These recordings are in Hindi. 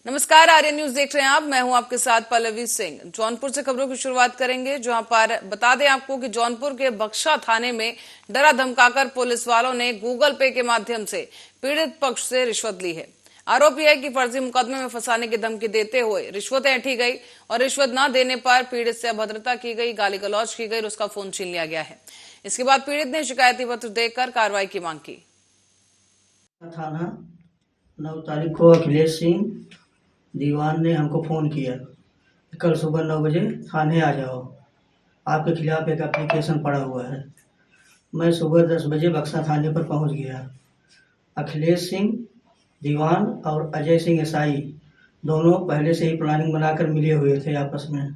नमस्कार, आर्यन न्यूज देख रहे हैं आप। मैं हूं आपके साथ पल्लवी सिंह। जौनपुर से खबरों की शुरुआत करेंगे, जहां पर बता दें आपको कि जौनपुर के बख्शा थाने में डरा धमकाकर पुलिस वालों ने गूगल पे के माध्यम से पीड़ित पक्ष से रिश्वत ली है। आरोप यह है कि फर्जी मुकदमे में फंसाने की धमकी देते हुए रिश्वतें ऐंठी गई और रिश्वत न देने पर पीड़ित से अभद्रता की गई, गाली गलौज की गई और उसका फोन छीन लिया गया है। इसके बाद पीड़ित ने शिकायती पत्र देकर कार्रवाई की मांग की। थाना 9 तारीख को अखिलेश सिंह दीवान ने हमको फ़ोन किया, कल सुबह 9 बजे थाने आ जाओ, आपके खिलाफ एक एप्लीकेशन पड़ा हुआ है। मैं सुबह 10 बजे बक्सा थाने पर पहुंच गया। अखिलेश सिंह दीवान और अजय सिंह एसआई दोनों पहले से ही प्लानिंग बनाकर मिले हुए थे आपस में,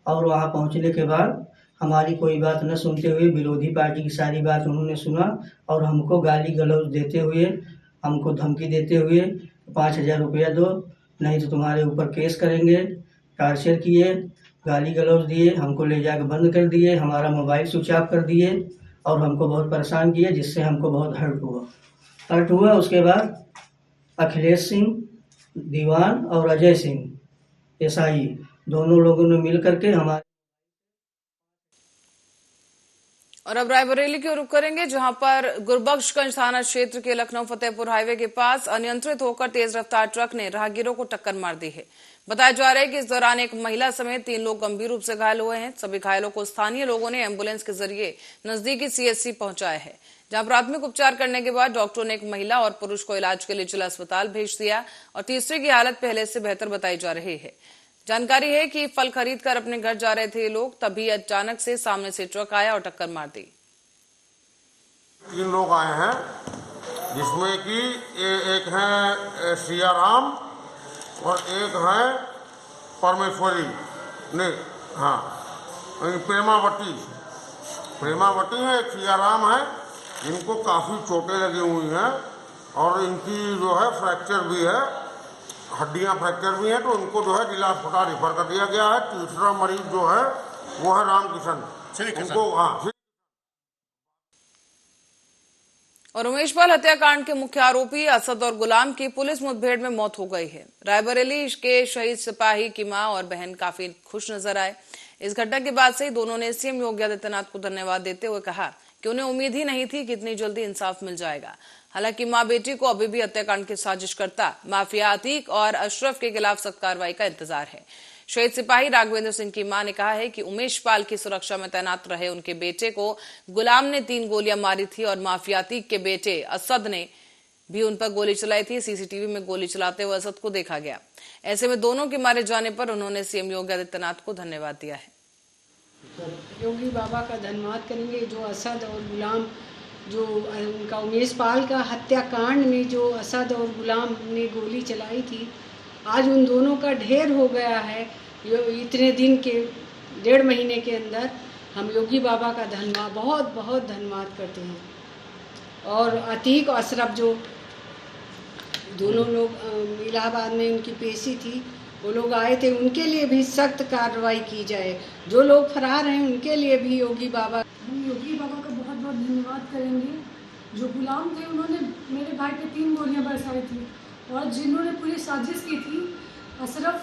और वहां पहुंचने के बाद हमारी कोई बात न सुनते हुए विरोधी पार्टी की सारी बात उन्होंने सुना और हमको गाली गलौज देते हुए, हमको धमकी देते हुए 5,000 रुपया दो, नहीं तो तुम्हारे ऊपर केस करेंगे, टार्चर किए, गाली गलौज दिए, हमको ले जाकर बंद कर दिए, हमारा मोबाइल स्विच ऑफ कर दिए और हमको बहुत परेशान किए, जिससे हमको बहुत हर्ट हुआ। उसके बाद अखिलेश सिंह दीवान और अजय सिंह एसआई दोनों लोगों ने मिल करके हमारे। और अब रायबरेली की ओर रुख करेंगे, जहां पर गुरबख्शगंज थाना क्षेत्र के लखनऊ फतेहपुर हाईवे के पास अनियंत्रित होकर तेज रफ्तार ट्रक ने राहगीरों को टक्कर मार दी है। बताया जा रहा है कि इस दौरान एक महिला समेत 3 लोग गंभीर रूप से घायल हुए हैं। सभी घायलों को स्थानीय लोगों ने एम्बुलेंस के जरिए नजदीकी सीएचसी पहुंचाया है, जहां प्राथमिक उपचार करने के बाद डॉक्टरों ने एक महिला और पुरुष को इलाज के लिए जिला अस्पताल भेज दिया और तीसरे की हालत पहले से बेहतर बताई जा रही है। जानकारी है कि फल खरीद कर अपने घर जा रहे थे ये लोग, तभी अचानक से सामने से ट्रक आया और टक्कर मार दी। 3 लोग आए हैं, जिसमें कि एक है सियाराम और एक है परमेश्वरी ने, हाँ प्रेमावती है, एक सियाराम है। इनको काफ़ी चोटें लगी हुई हैं और इनकी जो है फ्रैक्चर भी है, हड्डियां फ्रैक्चर भी हैं, तो इनको जो है जिला अस्पताल रिफर कर दिया गया है। तीसरा मरीज जो है वो है रामकिशन, उनको हाँ। और उमेशपाल हत्याकांड के मुख्य आरोपी असद और गुलाम की पुलिस मुठभेड़ में मौत हो गई है। रायबरेली के शहीद सिपाही की मां और बहन काफी खुश नजर आए। इस घटना के बाद से ही दोनों ने सीएम योगी आदित्यनाथ को धन्यवाद देते हुए कहा कि उन्हें उम्मीद ही नहीं थी कि इतनी जल्दी इंसाफ मिल जाएगा। हालांकि मां बेटी को अभी भी हत्याकांड की साजिशकर्ता माफिया अतीक और अशरफ के खिलाफ सख्त कार्रवाई का इंतजार है। शहीद सिपाही राघवेंद्र सिंह की मां ने कहा है कि उमेशपाल की सुरक्षा में तैनात रहे उनके बेटे को गुलाम ने 3 गोलियां मारी थी और माफिया अतीक के बेटे असद ने भी उन पर गोली चलाई थी। सीसीटीवी में गोली चलाते हुए असद को देखा गया। ऐसे में दोनों के मारे जाने पर उन्होंने सीएम योगी आदित्यनाथ को धन्यवाद दिया है। योगी बाबा का धन्यवाद करेंगे, जो असद और गुलाम, जो उनका उमेशपाल का हत्याकांड में जो असद और गुलाम ने गोली चलाई थी, आज उन दोनों का ढेर हो गया है। इतने दिन के 1.5 महीने के अंदर हम योगी बाबा का धन्यवाद, बहुत बहुत धन्यवाद करते हैं। और अतीक और अशरफ जो दोनों लोग इलाहाबाद में उनकी पेशी थी, वो लोग आए थे, उनके लिए भी सख्त कार्रवाई की जाए। जो लोग फरार हैं उनके लिए भी हम योगी बाबा का बहुत बहुत धन्यवाद करेंगे। जो गुलाम थे उन्होंने मेरे भाई पे 3 गोलियां बरसाई थी, और जिन्होंने पूरी साजिश की थी, अशरफ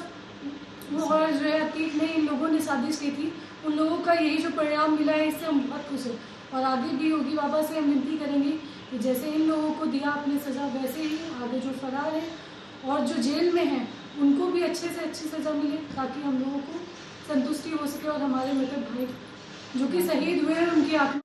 और जो है अतीक ने, इन लोगों ने साजिश की थी। उन लोगों का यही जो परिणाम मिला है, इससे हम बहुत खुश हैं। और आगे भी योगी बाबा से हम विनती करेंगे कि जैसे इन लोगों को दिया अपनी सज़ा, वैसे ही आगे जो फरार है और जो जेल में हैं उनको भी अच्छे से अच्छी सज़ा मिले, ताकि हम लोगों को संतुष्टि हो सके और हमारे मृतक भाई जो कि शहीद हुए हैं उनकी आत्मा।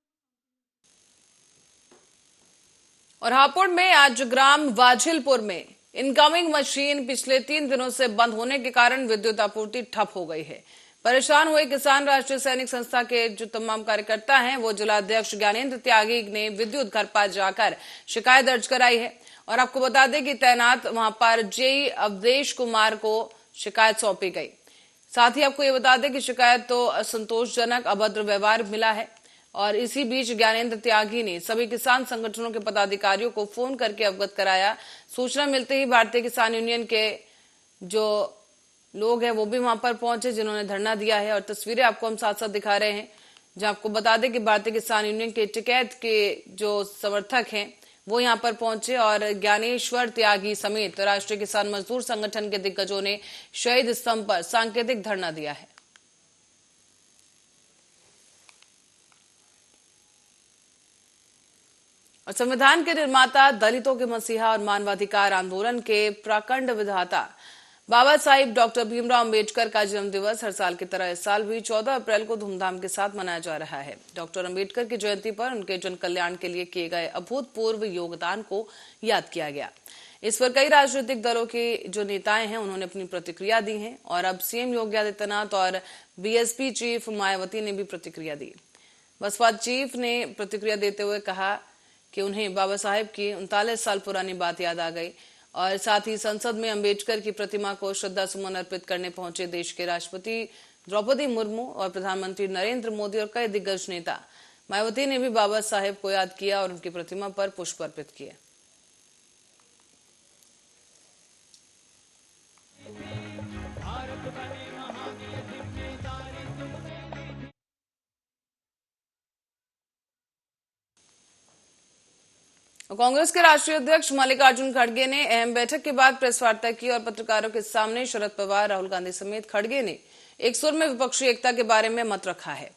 और हापुड़ में आज ग्राम वाझिलपुर में इनकमिंग मशीन पिछले 3 दिनों से बंद होने के कारण विद्युत आपूर्ति ठप हो गई है। परेशान हुए किसान राष्ट्रीय सैनिक संस्था के जो तमाम कार्यकर्ता हैं, वो जिलाध्यक्ष ज्ञानेंद्र त्यागी ने विद्युत घर पर जाकर शिकायत दर्ज कराई है। और आपको बता दें कि तैनात वहां पर जेई अवधेश कुमार को शिकायत सौंपी गई। साथ ही आपको ये बता दें कि शिकायत तो असंतोषजनक अभद्र व्यवहार मिला है। और इसी बीच ज्ञानेंद्र त्यागी ने सभी किसान संगठनों के पदाधिकारियों को फोन करके अवगत कराया। सूचना मिलते ही भारतीय किसान यूनियन के जो लोग हैं वो भी वहां पर पहुंचे, जिन्होंने धरना दिया है। और तस्वीरें आपको हम साथ साथ दिखा रहे हैं, जहां आपको बता दें कि भारतीय किसान यूनियन के टिकैत के जो समर्थक हैं वो यहां पर पहुंचे और ज्ञानेश्वर त्यागी समेत राष्ट्रीय किसान मजदूर संगठन के दिग्गजों ने शहीद स्तंभ पर सांकेतिक धरना दिया है। और संविधान के निर्माता, दलितों के मसीहा और मानवाधिकार आंदोलन के प्रखंड विधाता बाबा साहिब डॉक्टर भीमराव अंबेडकर का जन्मदिवस हर साल की तरह इस साल भी 14 अप्रैल को धूमधाम के साथ मनाया जा रहा है। डॉक्टर अंबेडकर की जयंती पर उनके जन कल्याण के लिए किए गए अभूतपूर्व योगदान को याद किया गया। इस पर कई राजनीतिक दलों के जो नेताएं हैं उन्होंने अपनी प्रतिक्रिया दी है और अब सीएम योगी आदित्यनाथ और बीएसपी चीफ मायावती ने भी प्रतिक्रिया दी। बसपा चीफ ने प्रतिक्रिया देते हुए कहा कि उन्हें बाबा साहेब की 39 साल पुरानी बात याद आ गई और साथ ही संसद में अंबेडकर की प्रतिमा को श्रद्धा सुमन अर्पित करने पहुंचे देश के राष्ट्रपति द्रौपदी मुर्मू और प्रधानमंत्री नरेंद्र मोदी और कई दिग्गज नेता। मायावती ने भी बाबा साहेब को याद किया और उनकी प्रतिमा पर पुष्प अर्पित किए। कांग्रेस के राष्ट्रीय अध्यक्ष मल्लिकार्जुन खड़गे ने अहम बैठक के बाद प्रेस वार्ता की और पत्रकारों के सामने शरद पवार, राहुल गांधी समेत खड़गे ने एक सुर में विपक्षी एकता के बारे में मत रखा है।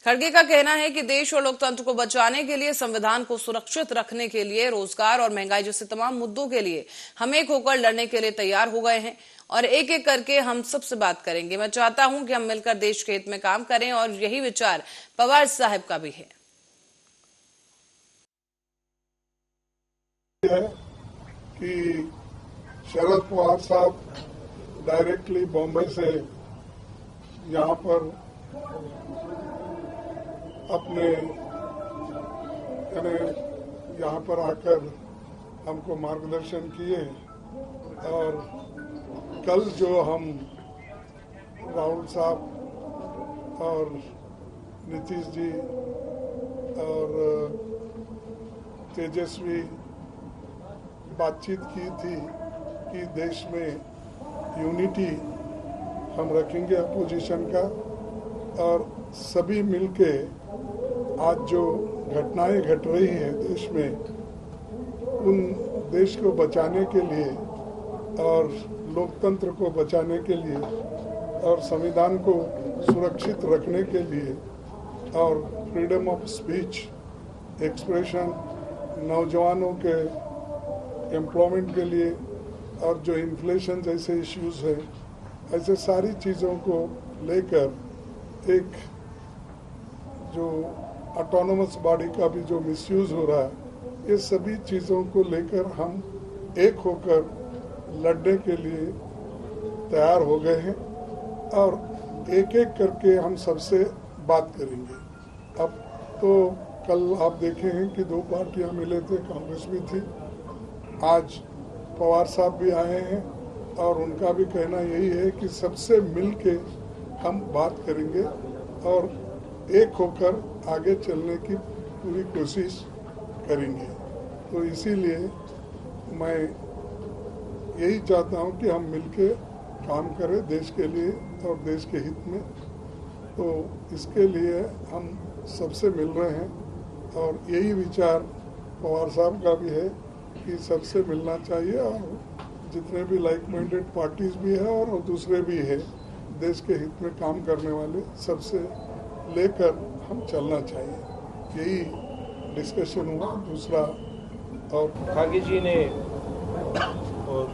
खड़गे का कहना है कि देश और लोकतंत्र को बचाने के लिए, संविधान को सुरक्षित रखने के लिए, रोजगार और महंगाई जैसे तमाम मुद्दों के लिए हम एक होकर लड़ने के लिए तैयार हो गए हैं और एक एक करके हम सबसे बात करेंगे। मैं चाहता हूं कि हम मिलकर देश के हित में काम करें और यही विचार पवार साहब का भी है। कि शरद पवार साहब डायरेक्टली बॉम्बे से यहाँ पर अपने यानी यहाँ पर आकर हमको मार्गदर्शन किए और कल जो हम राहुल साहब और नीतीश जी और तेजस्वी बातचीत की थी कि देश में यूनिटी हम रखेंगे अपोजिशन का और सभी मिलके आज जो घटनाएं घट रही हैं देश में उन देश को बचाने के लिए और लोकतंत्र को बचाने के लिए और संविधान को सुरक्षित रखने के लिए और फ्रीडम ऑफ स्पीच, एक्सप्रेशन, नौजवानों के एम्प्लॉयमेंट के लिए और जो इन्फ्लेशन जैसे इश्यूज है, ऐसे सारी चीज़ों को लेकर एक जो ऑटोनोमस बॉडी का भी जो मिसयूज हो रहा है, ये सभी चीज़ों को लेकर हम एक होकर लड़ने के लिए तैयार हो गए हैं और एक एक करके हम सबसे बात करेंगे। अब तो कल आप देखे हैं कि दो पार्टियां मिले थे, कांग्रेस भी थी, आज पवार साहब भी आए हैं और उनका भी कहना यही है कि सबसे मिल के हम बात करेंगे और एक होकर आगे चलने की पूरी कोशिश करेंगे। तो इसीलिए मैं यही चाहता हूं कि हम मिलके काम करें देश के लिए और देश के हित में। तो इसके लिए हम सबसे मिल रहे हैं और यही विचार पवार साहब का भी है कि सबसे मिलना चाहिए और जितने भी लाइक माइंडेड पार्टीज भी है और दूसरे भी है देश के हित में काम करने वाले, सबसे लेकर हम चलना चाहिए। यही डिस्कशन हुआ। दूसरा और खागी जी ने और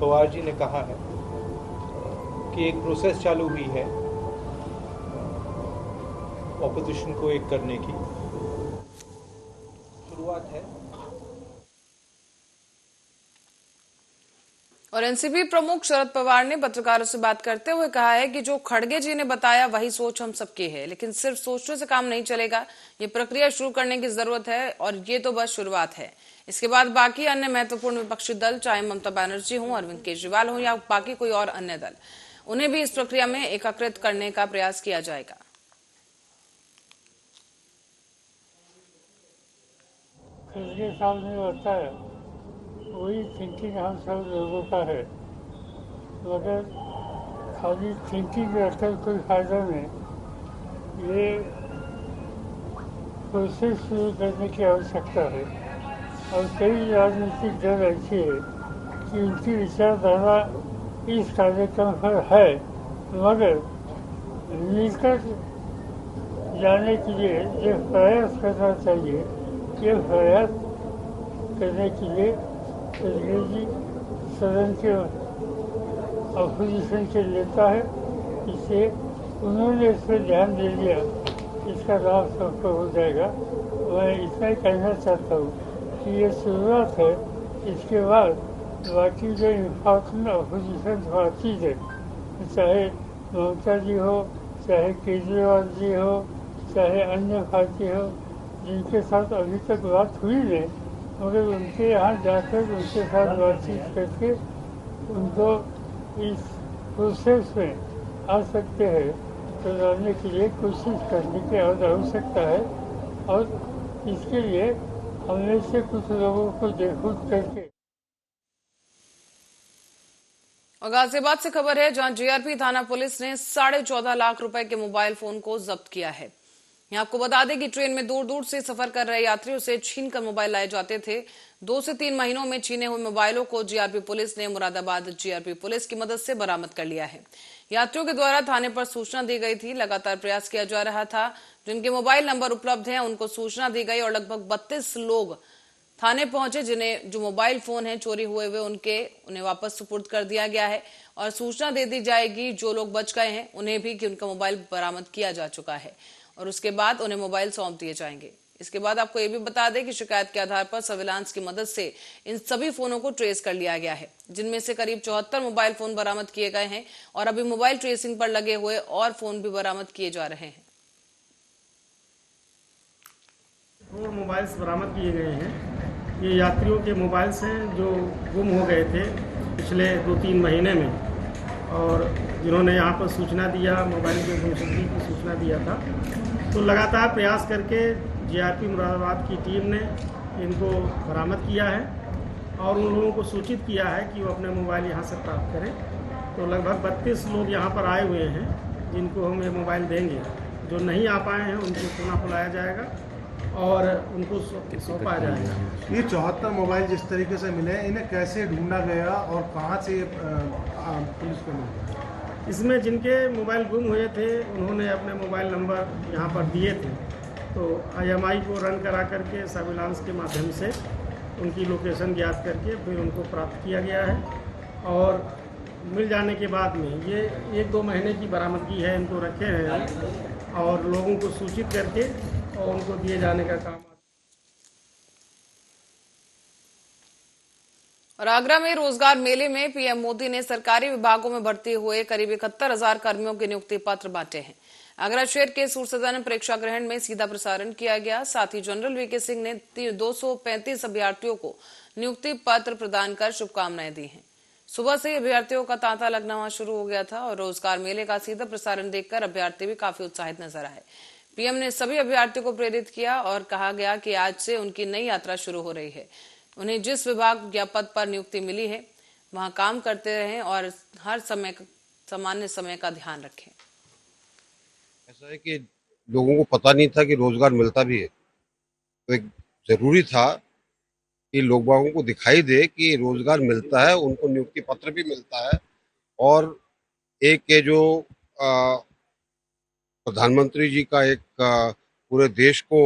पवार जी ने कहा है कि एक प्रोसेस चालू हुई है ऑपोजिशन को एक करने की, शुरुआत है। और एनसीपी प्रमुख शरद पवार ने पत्रकारों से बात करते हुए कहा है कि जो खड़गे जी ने बताया वही सोच हम सबकी है, लेकिन सिर्फ सोचने से काम नहीं चलेगा, ये प्रक्रिया शुरू करने की जरूरत है और ये तो बस शुरुआत है। इसके बाद बाकी अन्य महत्वपूर्ण विपक्षी दल, चाहे ममता बनर्जी हो, अरविंद केजरीवाल हो या बाकी कोई और अन्य दल, उन्हें भी इस प्रक्रिया में एकीकृत करने का प्रयास किया जाएगा। साल में होता है वही थिंकिंग हम सब लोगों का है, मगर खाली थिंकिंग रखकर कोई फायदा नहीं। ये प्रोसेस शुरू करने की आवश्यकता है। और कई राजनीतिक दल ऐसे हैं कि उनकी विचारधारा इस कार्यक्रम पर है, मगर मिलकर जाने के लिए जो प्रयास करना चाहिए, ये प्रयास करने के लिए जी सदन के अपोजिशन के नेता है, इससे उन्होंने इस पर ध्यान दे दिया, इसका लाभ सबको हो जाएगा। मैं इतना ही कहना चाहता हूँ कि ये शुरुआत है, इसके बाद बाकी जो इम्पोर्टेंट अपोजिशन पार्टीज है, चाहे ममता जी हो, चाहे केजरीवाल जी हो, चाहे अन्य पार्टी हो, जिनके साथ अभी तक बात हुई नहीं, मगर उनके यहाँ जाकर उनके साथ बातचीत करके उनको इस प्रोसेस में आ सकते हैं तो लाने के लिए कोशिश करने की आवश्यकता है। और इसके लिए हमने से कुछ लोगों को जागरूक करके। और गाजियाबाद से खबर है, जहां जीआरपी थाना पुलिस ने 14.5 लाख रुपए के मोबाइल फोन को जब्त किया है। यहाँ आपको बता दें कि ट्रेन में दूर दूर से सफर कर रहे यात्रियों से छीन कर मोबाइल लाए जाते थे। 2 से 3 महीनों में छीने हुए मोबाइलों को जीआरपी पुलिस ने मुरादाबाद जीआरपी पुलिस की मदद से बरामद कर लिया है। यात्रियों के द्वारा थाने पर सूचना दी गई थी, लगातार प्रयास किया जा रहा था। जिनके मोबाइल नंबर उपलब्ध हैं उनको सूचना दी गई और लगभग 32 लोग थाने पहुंचे, जिन्हें जो मोबाइल फोन है चोरी हुए उन्हें वापस सुपुर्द कर दिया गया है और सूचना दे दी जाएगी जो लोग बच गए हैं उन्हें भी कि उनका मोबाइल बरामद किया जा चुका है और उसके बाद उन्हें मोबाइल सौंप दिए जाएंगे। इसके बाद आपको ये भी बता दें कि शिकायत के आधार पर सर्विलांस की मदद से इन सभी फोनों को ट्रेस कर लिया गया है, जिनमें से करीब 74 मोबाइल फोन बरामद किए गए हैं और अभी मोबाइल ट्रेसिंग पर लगे हुए और फोन भी बरामद किए जा रहे हैं। वो मोबाइल्स बरामद किए गए हैं। ये यात्रियों के मोबाइल्स हैं जो गुम हो गए थे पिछले 2-3 महीने में, और जिन्होंने यहाँ पर सूचना दिया, मोबाइल के गुमशुदगी की सूचना दिया था, तो लगातार प्रयास करके जीआरपी मुरादाबाद की टीम ने इनको बरामद किया है और उन लोगों को सूचित किया है कि वो अपने मोबाइल यहाँ से प्राप्त करें। तो लगभग 32 लोग यहाँ पर आए हुए हैं जिनको हम ये मोबाइल देंगे। जो नहीं आ पाए हैं उनको पुनः बुलाया जाएगा और उनको सौंपा जाएगा। ये 74 मोबाइल जिस तरीके से मिले, इन्हें कैसे ढूंढा गया और कहाँ से पुलिस को मिला? इसमें जिनके मोबाइल गुम हुए थे उन्होंने अपने मोबाइल नंबर यहाँ पर दिए थे, तो IMI को रन करा करके सर्विलांस के माध्यम से उनकी लोकेशन ज्ञात करके फिर उनको प्राप्त किया गया है और मिल जाने के बाद में ये 1-2 महीने की बरामदगी है, इनको रखे हैं और लोगों को सूचित करके और उनको दिए जाने का काम। और आगरा में रोजगार मेले में पीएम मोदी ने सरकारी विभागों में भर्ती हुए करीब 71,000 कर्मियों के नियुक्ति पत्र बांटे हैं। आगरा शहर के सूरसदन परीक्षा ग्रहण में सीधा प्रसारण किया गया। साथ ही जनरल वीके सिंह ने 235 अभ्यर्थियों को नियुक्ति पत्र प्रदान कर शुभकामनाएं दी हैं। सुबह से अभ्यर्थियों का तांता लगना वहां शुरू हो गया था और रोजगार मेले का सीधा प्रसारण देखकर अभ्यर्थी भी काफी उत्साहित नजर आए। पीएम ने सभी अभ्यर्थियों को प्रेरित किया और कहा गया कि आज से उनकी नई यात्रा शुरू हो रही है। उन्हें जिस विभाग या पद पर नियुक्ति मिली है वहां काम करते रहें और हर समय सामान्य समय का ध्यान रखें। ऐसा है कि लोगों को पता नहीं था कि रोजगार मिलता भी है, तो एक जरूरी था कि लोगों को दिखाई दे कि रोजगार मिलता है, उनको नियुक्ति पत्र भी मिलता है। और एक ये जो प्रधानमंत्री जी का एक पूरे देश को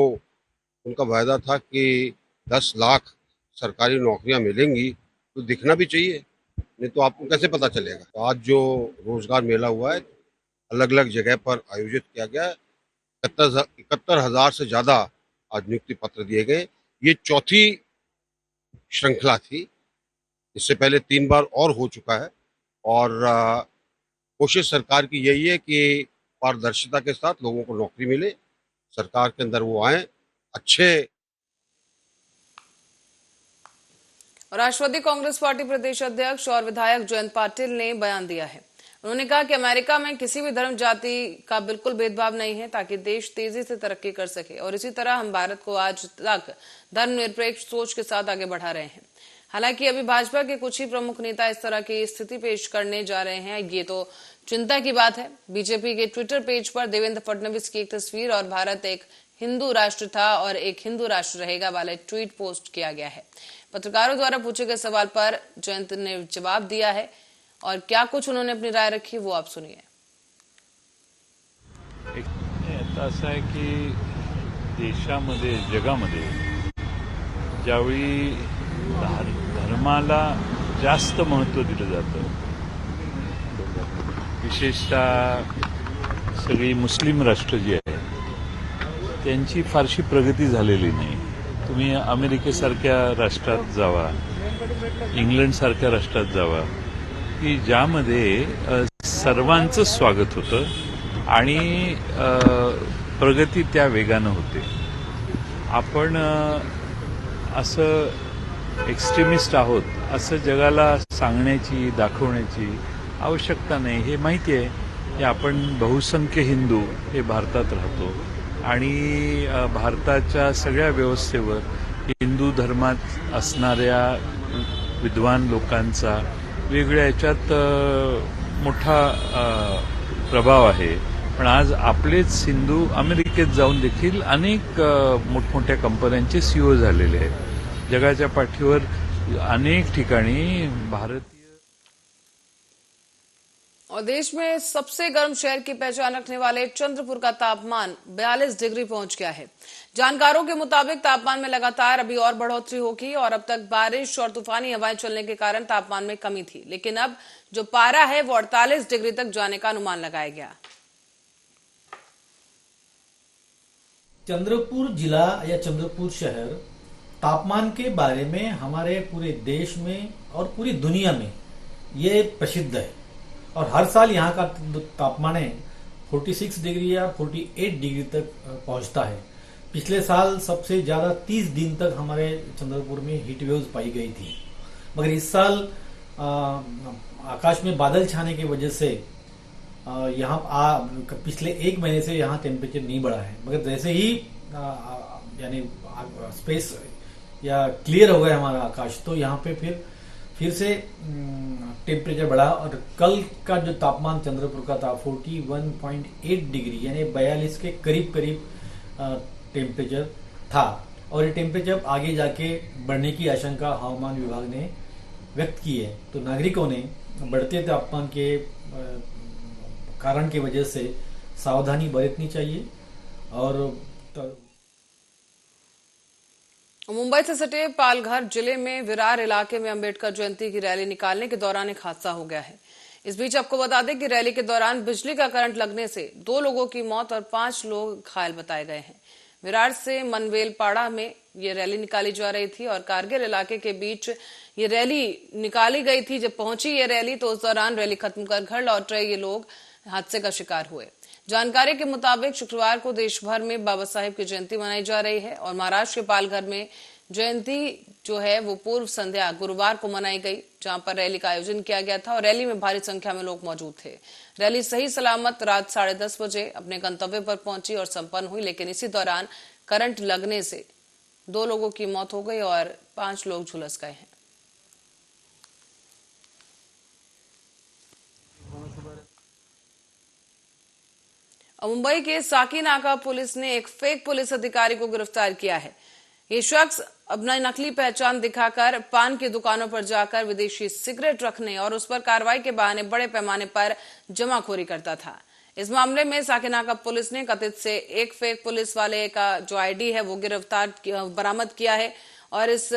उनका वायदा था कि 10 लाख सरकारी नौकरियां मिलेंगी, तो दिखना भी चाहिए, नहीं तो आपको कैसे पता चलेगा। तो आज जो रोजगार मेला हुआ है अलग अलग जगह पर आयोजित किया गया, 71,000 से ज्यादा आज नियुक्ति पत्र दिए गए। ये चौथी श्रृंखला थी, इससे पहले 3 बार और हो चुका है और कोशिश सरकार की यही है कि पारदर्शिता के साथ लोगों को नौकरी मिले, सरकार के अंदर वो आए अच्छे। और राष्ट्रवादी कांग्रेस पार्टी प्रदेश अध्यक्ष और विधायक जयंत पाटिल ने बयान दिया है। उन्होंने कहा कि अमेरिका में किसी भी धर्म जाति का बिल्कुल भेदभाव नहीं है ताकि देश तेजी से तरक्की कर सके और इसी तरह हम भारत को आज तक धर्मनिरपेक्ष सोच के साथ आगे बढ़ा रहे हैं। हालांकि अभी भाजपा के कुछ ही प्रमुख नेता इस तरह की स्थिति पेश करने जा रहे हैं, ये तो चिंता की बात है। बीजेपी के ट्विटर पेज पर देवेंद्र फडणवीस की एक तस्वीर और भारत एक हिंदू राष्ट्र था और एक हिंदू राष्ट्र रहेगा वाले ट्वीट पोस्ट किया गया है। पत्रकारों द्वारा पूछे गए सवाल पर जयंत ने जवाब दिया है और क्या कुछ उन्होंने अपनी राय रखी वो आप सुनिए। असं आहे की देशामध्ये जगामध्ये ज्यावेळी धर्माला जास्त महत्त्व दिलं जातं, विशेषतः सगळी मुस्लिम राष्ट्र जी आहे त्यांची फारशी प्रगती झालेली नाही। तुम्ही अमेरिकेसारख्या राष्ट्रात जावा, इंग्लंडसारख्या राष्ट्रात जावा की ज्यामध्ये सर्वांचं स्वागत होतं आणि प्रगती त्या वेगानं होते। आपण असं एक्स्ट्रीमिस्ट आहोत असं जगाला सांगण्याची दाखवण्याची आवश्यकता नाही। हे माहिती आहे की आपण बहुसंख्य हिंदू हे भारतात राहतो आणि भारताच्या सगळ्या व्यवस्थेवर हिंदू धर्मात असणाऱ्या विद्वान लोकांचा वेगळ्या याच्यात मोठा प्रभाव आहे। पण आज आपलेच हिंदू अमेरिकेत जाऊन देखील अनेक मोठमोठ्या कंपन्यांचे सीईओ झालेले आहेत। जगाच्या पाठीवर अनेक ठिकाणी भारतीय और देश में सबसे गर्म शहर की पहचान रखने वाले चंद्रपुर का तापमान 42 डिग्री पहुंच गया है। जानकारों के मुताबिक तापमान में लगातार अभी और बढ़ोतरी होगी और अब तक बारिश और तूफानी हवाएं चलने के कारण तापमान में कमी थी, लेकिन अब जो पारा है वो 48 डिग्री तक जाने का अनुमान लगाया गया। चंद्रपुर जिला या चंद्रपुर शहर तापमान के बारे में हमारे पूरे देश में और पूरी दुनिया में ये प्रसिद्ध है और हर साल यहाँ का तापमान 46 डिग्री या 48 डिग्री तक पहुंचता है। पिछले साल सबसे ज्यादा 30 दिन तक हमारे चंद्रपुर में हीट वेव्स पाई गई थी, मगर इस साल आकाश में बादल छाने की वजह से यहाँ पिछले एक महीने से यहाँ टेम्परेचर नहीं बढ़ा है। मगर जैसे ही यानी स्पेस या क्लियर हो गया हमारा आकाश, तो यहाँ पे फिर से टेम्परेचर बढ़ा और कल का जो तापमान चंद्रपुर का था 41.8 डिग्री यानी 42 के करीब टेम्परेचर था और ये टेम्परेचर आगे जाके बढ़ने की आशंका हवामान विभाग ने व्यक्त की है। तो नागरिकों ने बढ़ते तापमान के कारण की वजह से सावधानी बरतनी चाहिए। और मुंबई से सटे पालघर जिले में विरार इलाके में अंबेडकर जयंती की रैली निकालने के दौरान एक हादसा हो गया है। इस बीच आपको बता दें कि रैली के दौरान बिजली का करंट लगने से 2 लोगों की मौत और 5 लोग घायल बताए गए हैं। विरार से मनवेलपाड़ा में ये रैली निकाली जा रही थी और कारगिल इलाके के बीच ये रैली निकाली गई थी। जब पहुंची ये रैली तो उस दौरान रैली खत्म कर घर लौट रहे ये लोग हादसे का शिकार हुए। जानकारी के मुताबिक शुक्रवार को देश भर में बाबा साहेब की जयंती मनाई जा रही है और महाराष्ट्र के पालघर में जयंती जो है वो पूर्व संध्या गुरुवार को मनाई गई, जहां पर रैली का आयोजन किया गया था और रैली में भारी संख्या में लोग मौजूद थे। रैली सही सलामत रात 10:30 बजे अपने गंतव्य पर पहुंची और संपन्न हुई, लेकिन इसी दौरान करंट लगने से 2 लोगों की मौत हो गई और 5 लोग झुलस गए हैं। मुंबई के साकीनाका पुलिस ने एक फेक पुलिस अधिकारी को गिरफ्तार किया है। ये शख्स अपना नकली पहचान दिखाकर पान की दुकानों पर जाकर विदेशी सिगरेट रखने और उस पर कार्रवाई के बहाने बड़े पैमाने पर जमाखोरी करता था। इस मामले में साकीनाका पुलिस ने कथित से एक फेक पुलिस वाले का जो आईडी है वो बरामद किया है और इस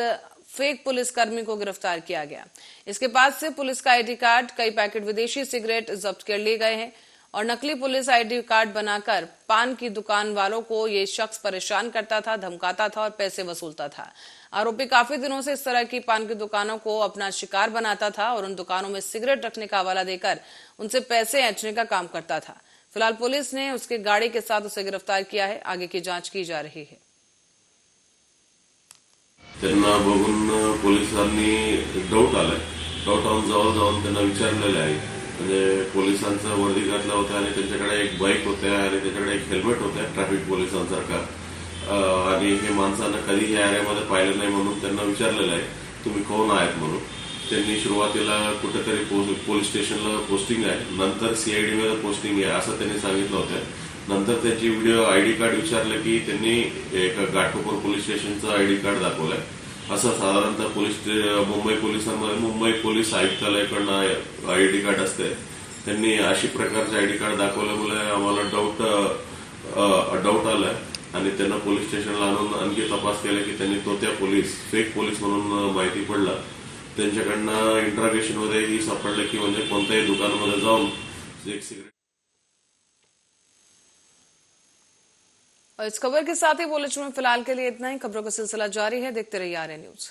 फेक पुलिसकर्मी को गिरफ्तार किया गया। इसके पास से पुलिस का आईडी कार्ड, कई पैकेट विदेशी सिगरेट जब्त कर लिए गए हैं और नकली पुलिस आईडी कार्ड बनाकर पान की दुकान वालों को ये शख्स परेशान करता था, धमकाता था और पैसे वसूलता था। आरोपी काफी दिनों से इस तरह की पान की दुकानों को अपना शिकार बनाता था और उन दुकानों में सिगरेट रखने का हवाला देकर उनसे पैसे ऐंठने का काम करता था। फिलहाल पुलिस ने उसके गाड़ी के साथ उसे गिरफ्तार किया है। आगे की जांच की जा रही है। त्यांना बघून पोलिसांनी डाऊट आलाय। डाऊट आऊन जवळ जाऊन त्यांना विचारलेलं आहे, म्हणजे पोलिसांचं वर्दी घातलं होतं आणि त्यांच्याकडे एक बाईक होत्या आणि त्याच्याकडे एक हेल्मेट होत्या ट्रॅफिक पोलिसांसारखा आणि हे माणसांना कधी या एरियामध्ये पाहिलं नाही म्हणून त्यांना विचारलेलं आहे तुम्ही कोण आहेत म्हणून। त्यांनी सुरुवातीला कुठेतरी पोलीस स्टेशनला पोस्टिंग आहे, नंतर सीआयडी मध्ये पोस्टिंग आहे असं त्यांनी सांगितलं होतं। नंतर त्याची व्हिडिओ आयडी कार्ड विचारलं की त्यांनी एक घाटकोपर पोलीस स्टेशनचं आयडी कार्ड दाखवलंय. असं साधारणतः मुंबई पोलिसांमध्ये मुंबई पोलीस आयुक्तालयाकडनं आयडी कार्ड असते. त्यांनी अशी प्रकारचे आयडी कार्ड दाखवल्यामुळे आम्हाला डाऊट आलाय आणि त्यांना पोलीस स्टेशनला आणून आणखी तपास केला की त्यांनी त्या पोलीस फेक पोलीस म्हणून माहिती पडला. त्यांच्याकडनं इंट्रागेशनमध्ये ही सापडलं की म्हणजे कोणत्याही दुकानामध्ये जाऊन एक सिगरेट. और इस खबर के साथ ही बुलेटिन में फिलहाल के लिए इतना ही. खबरों का सिलसिला जारी है, देखते रहिए आर्य न्यूज.